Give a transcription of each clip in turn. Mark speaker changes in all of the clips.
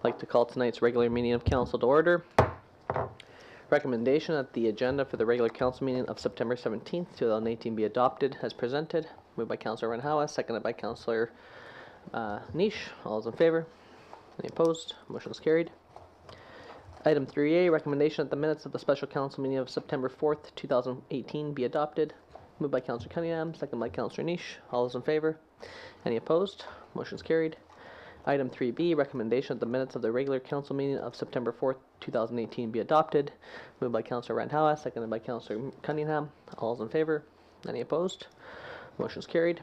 Speaker 1: I'd like to call tonight's regular meeting of council to order. Recommendation that the agenda for the regular council meeting of September 17th, 2018 be adopted as presented. Moved by Councillor Renhawa, seconded by Councillor Niche. All those in favor? Any opposed? Motion is carried. Item 3A, recommendation that the minutes of the special council meeting of September 4th, 2018 be adopted. Moved by Councillor Cunningham, seconded by Councillor Niche. All those in favor? Any opposed? Motion is carried. Item 3B, recommendation that the minutes of the regular council meeting of September 4th, 2018 be adopted. Moved by Councillor Renhawa, seconded by Councillor Cunningham. All those in favor? Any opposed? Motion is carried.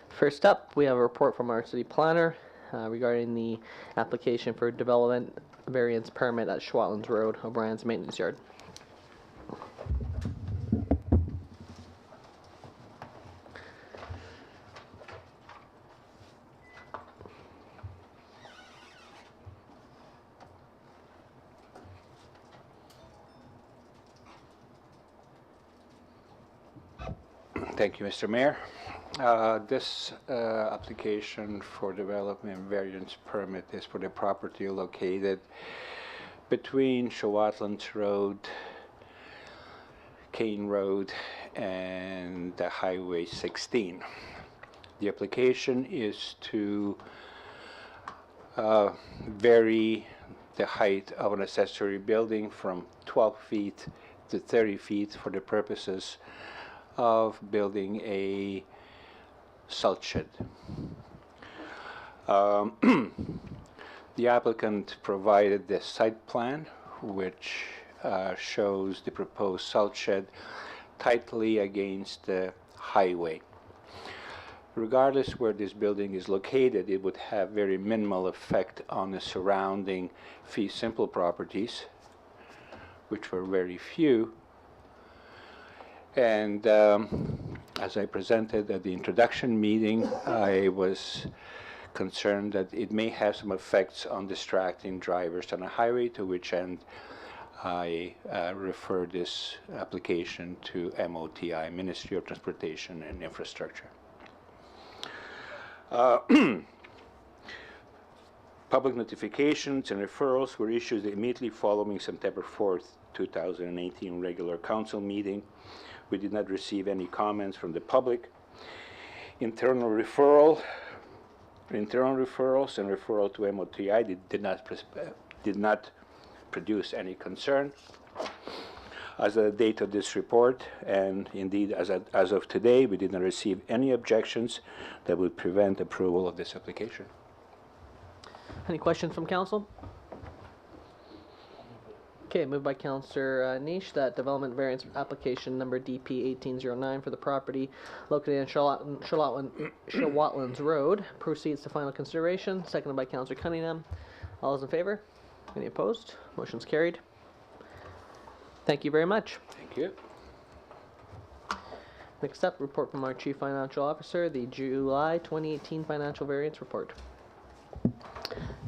Speaker 1: First up, we have a report from our city planner regarding the application for development variance permit at Schwatlands Road, O'Brien's Maintenance Yard.
Speaker 2: Thank you, Mr. Mayor. This application for development variance permit is for the property located between Schwatlands Road, Kane Road, and the Highway 16. The application is to vary the height of an accessory building from 12 feet to 30 feet for the purposes of building a salt shed. The applicant provided the site plan, which shows the proposed salt shed tightly against the highway. Regardless where this building is located, it would have very minimal effect on the surrounding fee simple properties, which were very few. And as I presented at the introduction meeting, I was concerned that it may have some effects on distracting drivers on a highway, to which end I refer this application to MOTI, Ministry of Transportation and Infrastructure. Public notifications and referrals were issued immediately following September 4th, 2018 regular council meeting. We did not receive any comments from the public. Internal referrals and referral to MOTI did not produce any concern. As of the date of this report, and indeed as of today, we did not receive any objections that would prevent approval of this application.
Speaker 1: Any questions from council? Okay, moved by Councillor Niche that development variance application number DP 1809 for the property located in Schwatlands Road proceeds to final consideration. Seconded by Councillor Cunningham. All those in favor? Any opposed? Motion's carried. Thank you very much.
Speaker 2: Thank you.
Speaker 1: Next up, report from our Chief Financial Officer, the July 2018 financial variance report.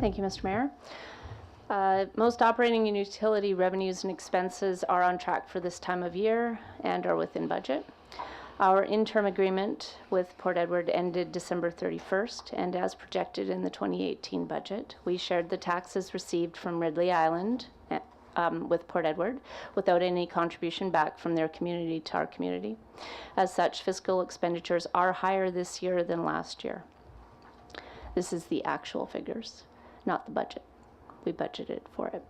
Speaker 3: Thank you, Mr. Mayor. Most operating and utility revenues and expenses are on track for this time of year and are within budget. Our interim agreement with Port Edward ended December 31st, and as projected in the 2018 budget, we shared the taxes received from Ridley Island with Port Edward without any contribution back from their community to our community. As such, fiscal expenditures are higher this year than last year. This is the actual figures, not the budget. We budgeted for it.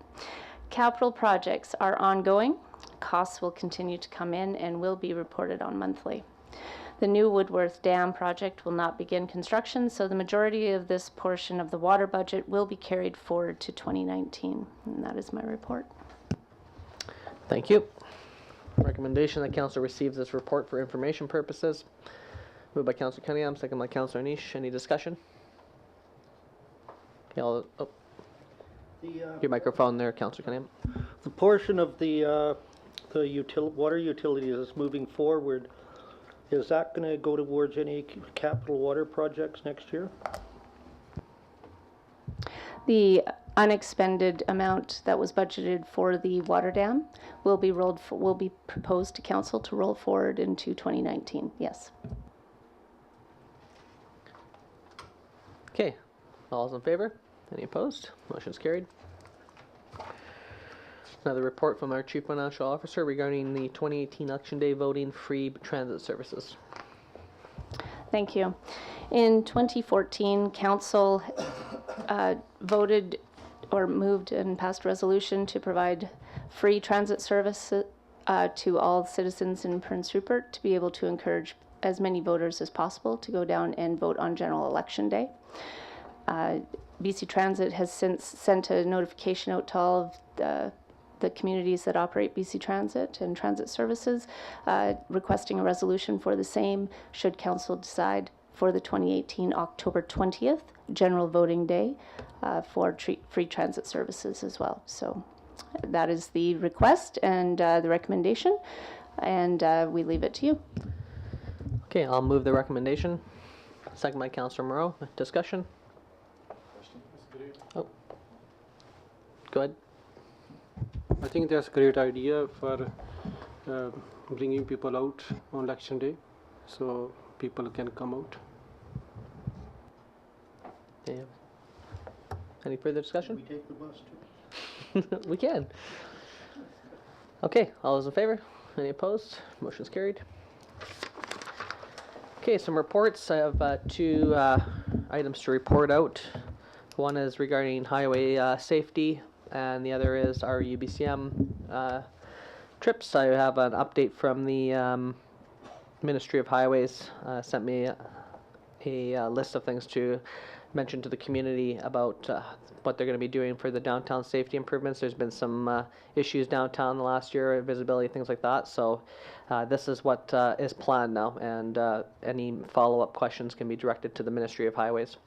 Speaker 3: Capital projects are ongoing. Costs will continue to come in and will be reported on monthly. The new Woodworth Dam project will not begin construction, so the majority of this portion of the water budget will be carried forward to 2019. And that is my report.
Speaker 1: Thank you. Recommendation that council receives this report for information purposes. Moved by Councillor Cunningham, second by Councillor Niche. Any discussion? Okay, your microphone there, Councillor Cunningham.
Speaker 4: The portion of the water utility that's moving forward, is that going to go towards any capital water projects next year?
Speaker 3: The unexpended amount that was budgeted for the water dam will be proposed to council to roll forward into 2019. Yes.
Speaker 1: Okay. All those in favor? Any opposed? Motion's carried. Another report from our Chief Financial Officer regarding the 2018 Election Day voting free transit services.
Speaker 3: Thank you. In 2014, Council voted or moved and passed a resolution to provide free transit service to all citizens in Prince Rupert to be able to encourage as many voters as possible to go down and vote on general election day. BC Transit has since sent a notification out to all of the communities that operate BC Transit and transit services, requesting a resolution for the same should Council decide for the 2018 October 20th general voting day for free transit services as well. So that is the request and the recommendation, and we leave it to you.
Speaker 1: Okay, I'll move the recommendation. Second by Councillor Moreau. Discussion? Oh. Go ahead.
Speaker 5: I think that's a great idea for bringing people out on election day, so people can come out.
Speaker 1: Yeah. Any further discussion?
Speaker 4: We take the bus too.
Speaker 1: We can. Okay, all those in favor? Any opposed? Motion's carried. Okay, some reports. I have two items to report out. One is regarding highway safety, and the other is our UBCM trips. I have an update from the Ministry of Highways. Sent me a list of things to mention to the community about what they're going to be doing for the downtown safety improvements. There's been some issues downtown the last year, visibility, things like that. So this is what is planned now, and any follow-up questions can be directed to the Ministry of Highways.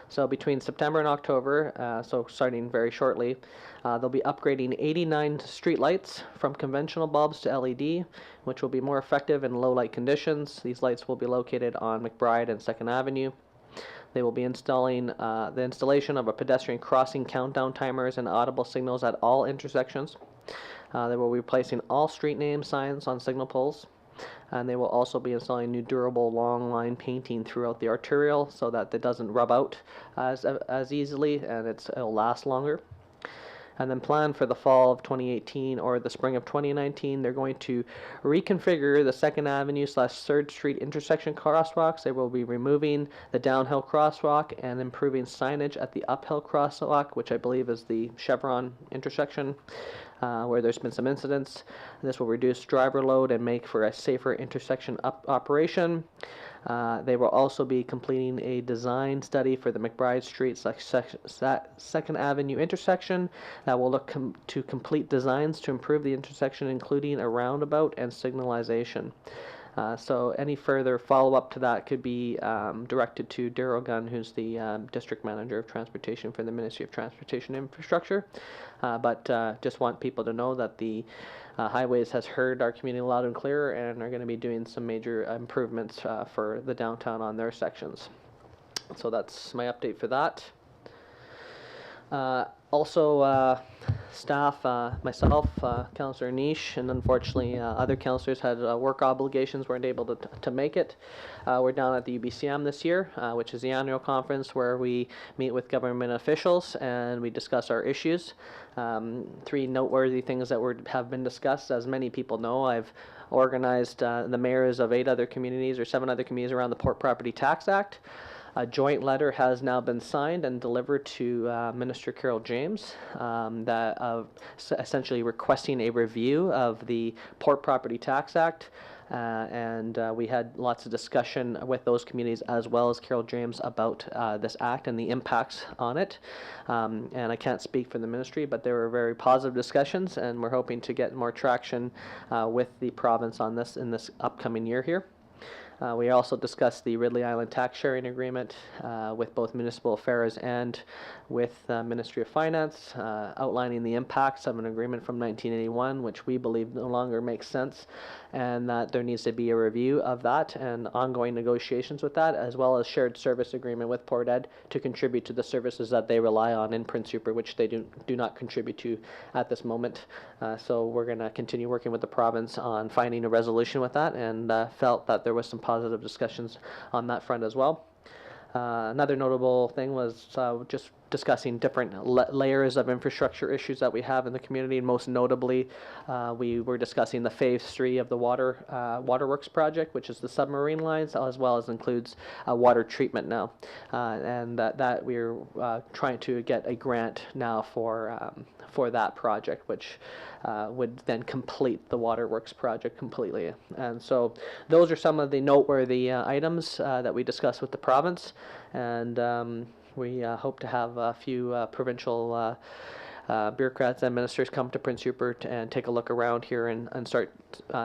Speaker 1: So between September and October, so starting very shortly, they'll be upgrading 89 streetlights from conventional bulbs to LED, which will be more effective in low light conditions. These lights will be located on McBride and 2nd Avenue. They will be installing the installation of a pedestrian crossing countdown timers and audible signals at all intersections. They will be replacing all street name signs on signal poles. And they will also be installing new durable long line painting throughout the arterial so that it doesn't rub out as easily and it'll last longer. And then plan for the fall of 2018 or the spring of 2019, they're going to reconfigure the 2nd Avenue / 3rd Street intersection crosswalks. They will be removing the downhill crosswalk and improving signage at the uphill crosswalk, which I believe is the Chevron intersection, where there's been some incidents. This will reduce driver load and make for a safer intersection operation. They will also be completing a design study for the McBride Street / 2nd Avenue intersection that will look to complete designs to improve the intersection, including a roundabout and signalization. So any further follow-up to that could be directed to Daryl Gunn, who's the District Manager of Transportation for the Ministry of Transportation Infrastructure. But just want people to know that the Highways has heard our community loud and clear and are going to be doing some major improvements for the downtown on their sections. So that's my update for that. Also, staff, myself, Councillor Niche, and unfortunately other councillors had work obligations, weren't able to make it. We're down at the UBCM this year, which is the annual conference where we meet with government officials and we discuss our issues. Three noteworthy things that have been discussed. As many people know, I've organized the mayors of 7 other communities around the Port Property Tax Act. A joint letter has now been signed and delivered to Minister Carol James, essentially requesting a review of the Port Property Tax Act. And we had lots of discussion with those communities as well as Carol James about this act and the impacts on it. And I can't speak for the ministry, but there were very positive discussions, and we're hoping to get more traction with the province on this in this upcoming year here. We also discussed the Ridley Island tax sharing agreement with both Municipal Affairs and with Ministry of Finance, outlining the impacts of an agreement from 1981, which we believe no longer makes sense, and that there needs to be a review of that and ongoing negotiations with that, as well as shared service agreement with Port Ed to contribute to the services that they rely on in Prince Rupert, which they do not contribute to at this moment. So we're going to continue working with the province on finding a resolution with that, and felt that there was some positive discussions on that front as well. Another notable thing was just discussing different layers of infrastructure issues that we have in the community, and most notably, we were discussing the phase 3 of the waterworks project, which is the submarine lines, as well as includes water treatment now, and that we're trying to get a grant now for that project, which would then complete the waterworks project completely. And so those are some of the noteworthy items that we discussed with the province, and we hope to have a few provincial bureaucrats and ministers come to Prince Rupert and take a look around here and start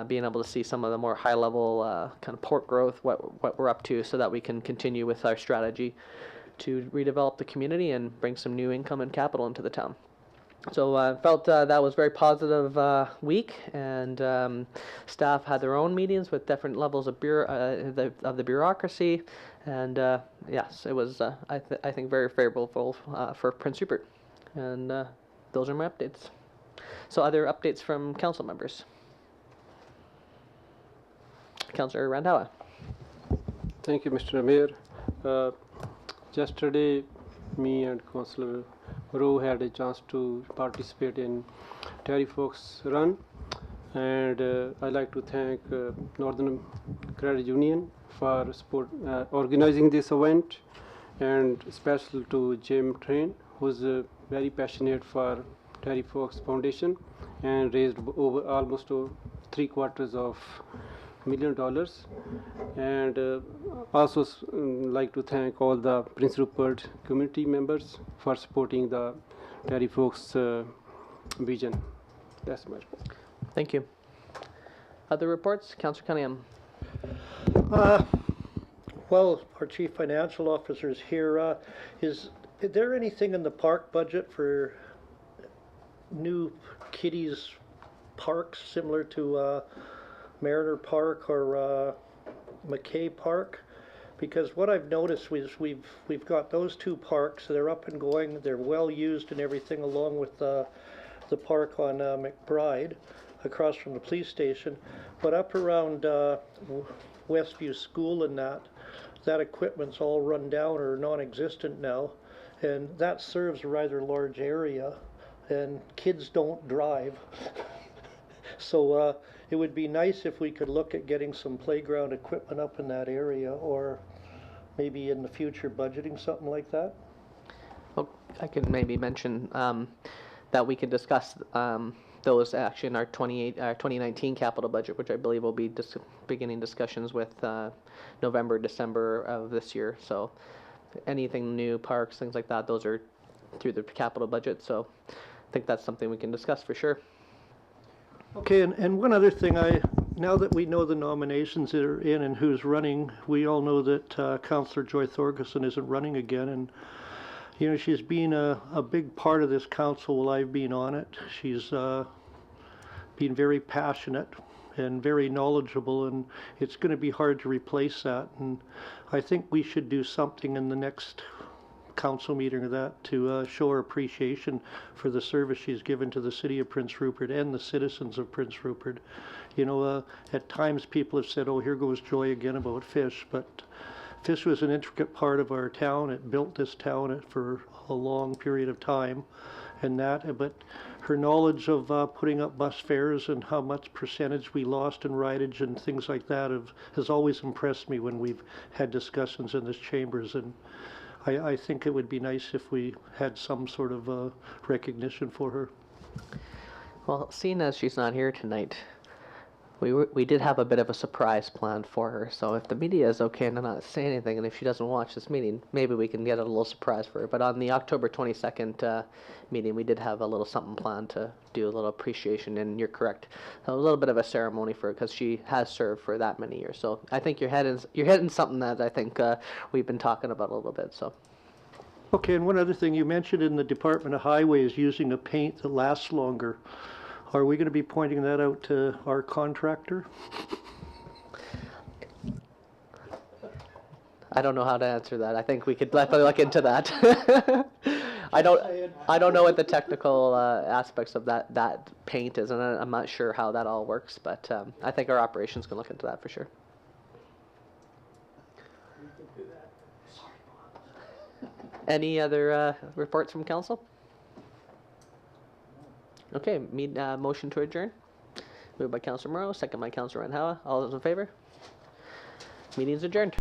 Speaker 1: being able to see some of the more high-level kind of port growth, what we're up to, so that we can continue with our strategy to redevelop the community and bring some new income and capital into the town. So I felt that was a very positive week, and staff had their own meetings with different levels of the bureaucracy, and yes, it was I think very favorable for Prince Rupert, and those are my updates. So other updates from council members. Councillor Randhawa.
Speaker 5: Thank you, Mr. Mayor. Yesterday, me and Councillor Rowe had a chance to participate in Terry Fox Run, and I'd like to thank Northern Credit Union for organizing this event, and special to Jim Train, who's very passionate for Terry Fox Foundation and raised over almost $750,000, and also like to thank all the Prince Rupert community members for supporting the Terry Fox vision. That's my report.
Speaker 1: Thank you. Other reports? Councillor Cunningham.
Speaker 4: Well, our chief financial officer is here. Is there anything in the park budget for new kiddies parks similar to Mariner Park or McKay Park? Because what I've noticed is we've got those two parks. They're up and going. They're well used and everything, along with the park on McBride, across from the police station. But up around Westview School and that equipment's all run down or non-existent now, and that serves a rather large area, and kids don't drive. So it would be nice if we could look at getting some playground equipment up in that area, or maybe in the future budgeting something like that.
Speaker 1: Well, I could maybe mention that we could discuss those actually in our 2019 capital budget, which I believe will be beginning discussions with November, December of this year. So anything new, parks, things like that, those are through the capital budget. So I think that's something we can discuss for sure.
Speaker 4: Okay, and one other thing, now that we know the nominations that are in and who's running, we all know that Councillor Joy Thorgerson isn't running again, and you know, she's been a big part of this council while I've been on it. She's been very passionate and very knowledgeable, and it's going to be hard to replace that. And I think we should do something in the next council meeting of that to show our appreciation for the service she's given to the city of Prince Rupert and the citizens of Prince Rupert. You know, at times people have said, oh, here goes Joy again about fish, but fish was an intricate part of our town. It built this town for a long period of time, and but her knowledge of putting up bus fares and how much percentage we lost in rideage and things like that has always impressed me when we've had discussions in this chambers, and I think it would be nice if we had some sort of recognition for her.
Speaker 1: Well, seeing as she's not here tonight, we did have a bit of a surprise planned for her. So if the media is okay to not say anything, and if she doesn't watch this meeting, maybe we can get a little surprise for her. But on the October 22nd meeting, we did have a little something planned to do a little appreciation. And you're correct, a little bit of a ceremony for her because she has served for that many years. So I think you're hitting something that I think we've been talking about a little bit. So.
Speaker 4: Okay, and one other thing, you mentioned in the Department of Highways using a paint that lasts longer. Are we going to be pointing that out to our contractor?
Speaker 1: I don't know how to answer that. I think we could definitely look into that. I don't know what the technical aspects of that paint is, and I'm not sure how that all works. But I think our operations can look into that for sure. Any other reports from council? Okay, motion to adjourn. Moved by Councilor Morrow, second by Councilor Randhawa. All those in favor? Meeting is adjourned.